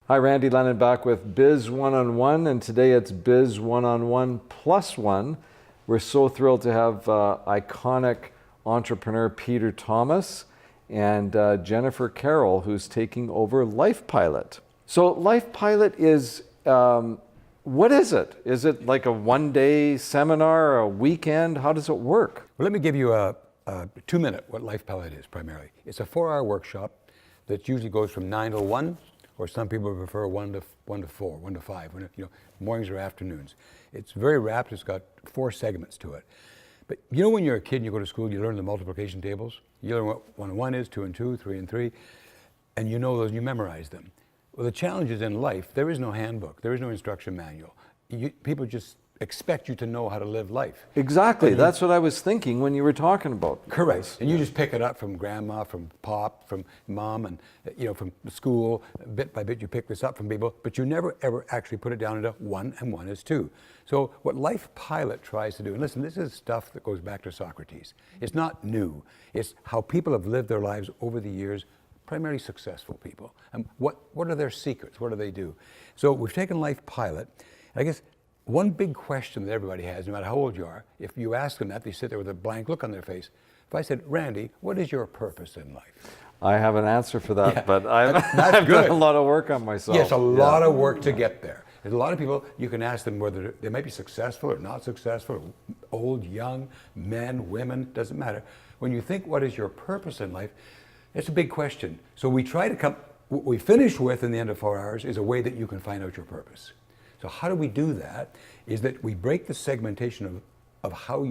Hi, Randy Lennon back with Biz One-on-One, and today it's Biz One-on-One Plus One. We're so thrilled to have iconic entrepreneur Peter Thomas and Jennifer Carroll, who's taking over LifePilot. So LifePilot is, what is it? Is it like a one-day seminar, a weekend? How does it work? Well, let me give you a 2-minute what LifePilot is primarily. It's a 4-hour workshop that usually goes from 9 to 1, or some people prefer 1 to 4, 1 to 5, mornings or afternoons. It's very wrapped. It's got 4 segments to it. But you know when you're a kid and you go to school, you learn the multiplication tables? You learn what 1 and 1 is, 2 and 2, 3 and 3, and you know those, you memorize them. Well, the challenge is in life, there is no handbook, there is no instruction manual. People just expect you to know how to live life. Exactly. That's what I was thinking when you were talking about. Correct. This. And you just pick it up from grandma, from pop, from mom, and from school. Bit by bit you pick this up from people, but you never ever actually put it down into 1 and 1 is 2. So what LifePilot tries to do, and listen, this is stuff that goes back to Socrates. It's not new. It's how people have lived their lives over the years, primarily successful people. And what are their secrets? What do they do? So we've taken LifePilot, and I guess one big question that everybody has, no matter how old you are, if you ask them that, they sit there with a blank look on their face. If I said, Randy, what is your purpose in life? I have an answer for that, Yeah, but I've good. done a lot of work on myself. Yes, a lot of work to get there. There's a lot of people, you can ask them whether they might be successful or not successful, old, young, men, women, doesn't matter. When you think, what is your purpose in life, it's a big question. So we try to what we finish with in the end of 4 hours is a way that you can find out your purpose. So how do we do that? Is that we break the segmentation of how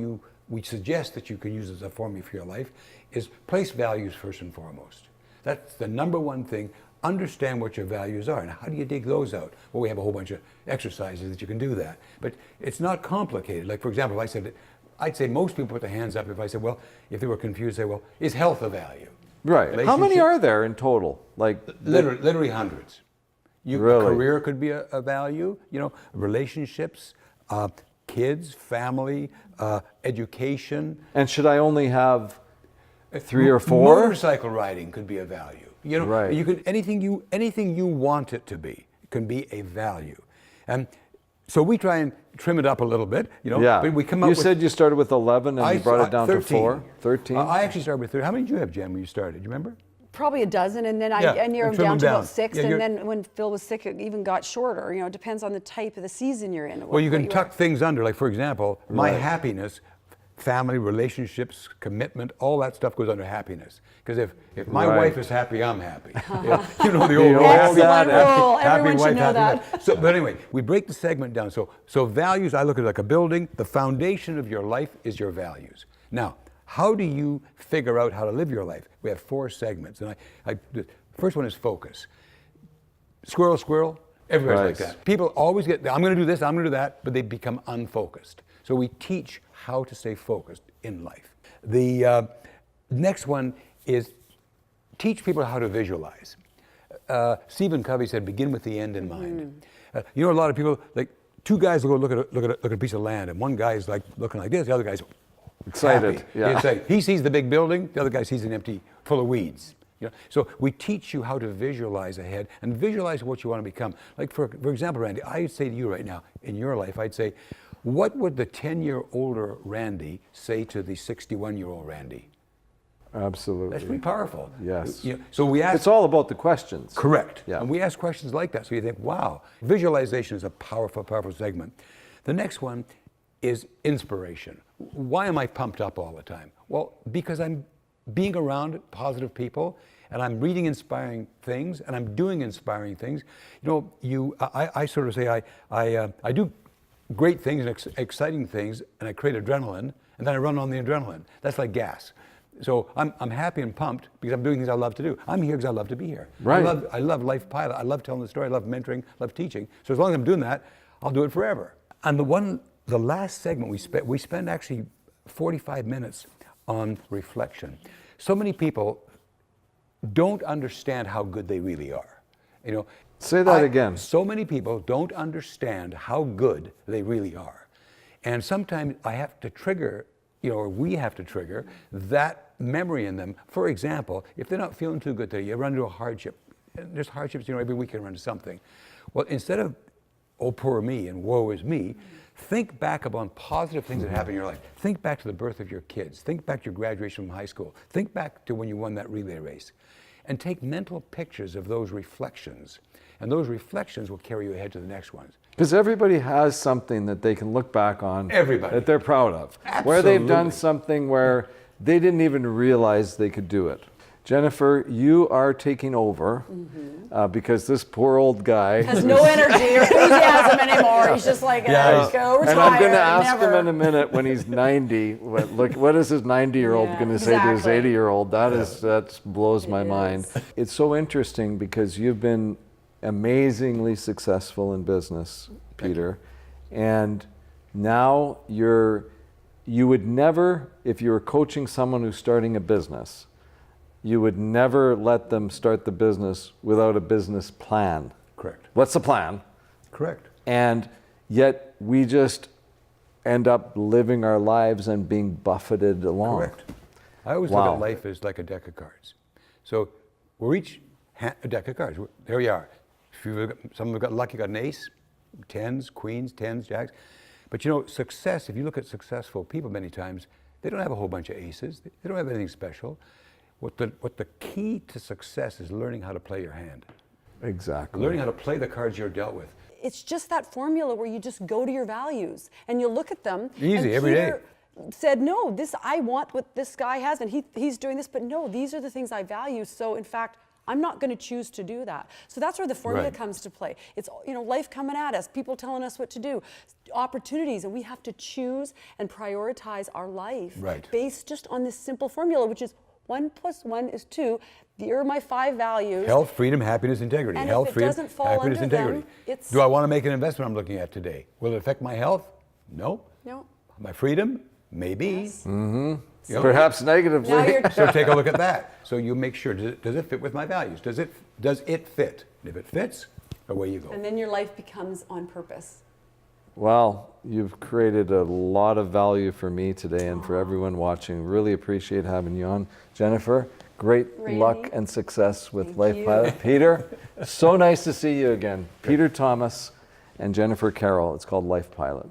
we suggest that you can use as a formula for your life, is place values first and foremost. That's the number one thing. Understand what your values are. And how do you dig those out? Well, we have a whole bunch of exercises that you can do that. But it's not complicated. Like, for example, if I said, I'd say most people put their hands up if I said, well, if they were confused, say, well, is health a value? Right. How many are there in total? Like literally hundreds. Really? A career could be a value, relationships, kids, family, education. And should I only have 3 or 4? Motorcycle riding could be a value. Right. You can anything you want it to be can be a value. And so we try and trim it up a little bit, Yeah. But we come up you with, said you started with 11 and you brought it down 13. to 4? 13? I actually started with 13. How many did you have, Jen, when you started? Do you remember? Probably a dozen, and then I narrowed trim down them to about down. 6, Yeah, and then when Phil was sick, it even got shorter. It depends on the type of the season you're in. Well, you can tuck things under, like, for example, my Right. happiness, family, relationships, commitment, all that stuff goes under happiness. Because if my Right. wife is happy, I'm happy. You know the old old rule, happy, adage. Rule. happy Everyone wife, should know happy that. life. So, but anyway, we break the segment down. So values, I look at it like a building. The foundation of your life is your values. Now, how do you figure out how to live your life? We have 4 segments. And the first one is focus. Squirrel, squirrel, everybody's like that. People always get, I'm going to do this, I'm going to do that, but they become unfocused. So we teach how to stay focused in life. The next one is teach people how to visualize. Stephen Covey said, begin with the end in mind. A lot of people, like 2 guys will go look at a piece of land, and one guy is like looking like this, the other guy's Excited. happy. Yeah. He's excited. He sees the big building, the other guy sees an empty, full of weeds. So we teach you how to visualize ahead and visualize what you want to become. Like for example, Randy, I'd say to you right now, in your life, I'd say, what would the 10-year-older Randy say to the 61-year-old Randy? Absolutely. That's pretty powerful. Yes. So we ask. It's all about the questions. Correct. Yeah. And we ask questions like that, so you think, wow, visualization is a powerful, powerful segment. The next one is inspiration. Why am I pumped up all the time? Well, because I'm being around positive people, and I'm reading inspiring things, and I'm doing inspiring things. I sort of say I do great things and exciting things, and I create adrenaline, and then I run on the adrenaline. That's like gas. So I'm happy and pumped because I'm doing things I love to do. I'm here because I love to be here. Right. I love LifePilot. I love telling the story. I love mentoring. I love teaching. So as long as I'm doing that, I'll do it forever. And the last segment we spend actually 45 minutes on reflection. So many people don't understand how good they really are. Say that again. So many people don't understand how good they really are. And sometimes I have to trigger, or we have to trigger that memory in them. For example, if they're not feeling too good today, you run into a hardship, and there's hardships, every week I run into something. Well, instead of, oh, poor me and woe is me, think back upon positive things that happen in your life. Think back to the birth of your kids. Think back to your graduation from high school. Think back to when you won that relay race. And take mental pictures of those reflections. And those reflections will carry you ahead to the next ones. Because everybody has something that they can look back on. Everybody. That they're proud of. Absolutely. Where they've done something where they didn't even realize they could do it. Jennifer, you are taking over because this poor old guy has no energy or enthusiasm anymore. He's just like, go retire. And I'm going to ask never. him in a minute when he's 90. What is his 90-year-old going to say to his 80-year-old? That blows my mind. It's so interesting because you've been amazingly successful in business, Peter, and now you would never, if you were coaching someone who's starting a business, you would never let them start the business without a business plan. Correct. What's the plan? Correct. And yet we just end up living our lives and being buffeted along. Correct. I always look at life as like a deck of cards. So we're each a deck of cards. There we are. Some have got lucky, got an ace, tens, queens, tens, jacks. But success, if you look at successful people many times, they don't have a whole bunch of aces. They don't have anything special. What the key to success is learning how to play your hand. Exactly. Learning how to play the cards you're dealt with. It's just that formula where you just go to your values and you look at them. Easy, every day. Said, no, I want what this guy has, and he's doing this, but no, these are the things I value. So in fact, I'm not going to choose to do that. So that's where the formula comes to play. It's life coming at us, people telling us what to do, opportunities, and we have to choose and prioritize our life based just on this simple formula, which is 1 + 1 is 2. Here are my 5 values. Health, freedom, happiness, integrity. And Health, if it freedom, doesn't fall happiness, under them, integrity. Do I want to make an investment I'm looking at today? Will it affect my health? No. No. My freedom? Maybe. Yes. Perhaps negatively. Now you're So take a look at that. So you make sure, does it fit with my values? Does it fit? And if it fits, away you go. And then your life becomes on purpose. Well, you've created a lot of value for me today and for everyone watching. Really appreciate having you on. Jennifer, great luck and success with LifePilot. Peter, so nice to see you again. Peter Thomas and Jennifer Carroll. It's called LifePilot.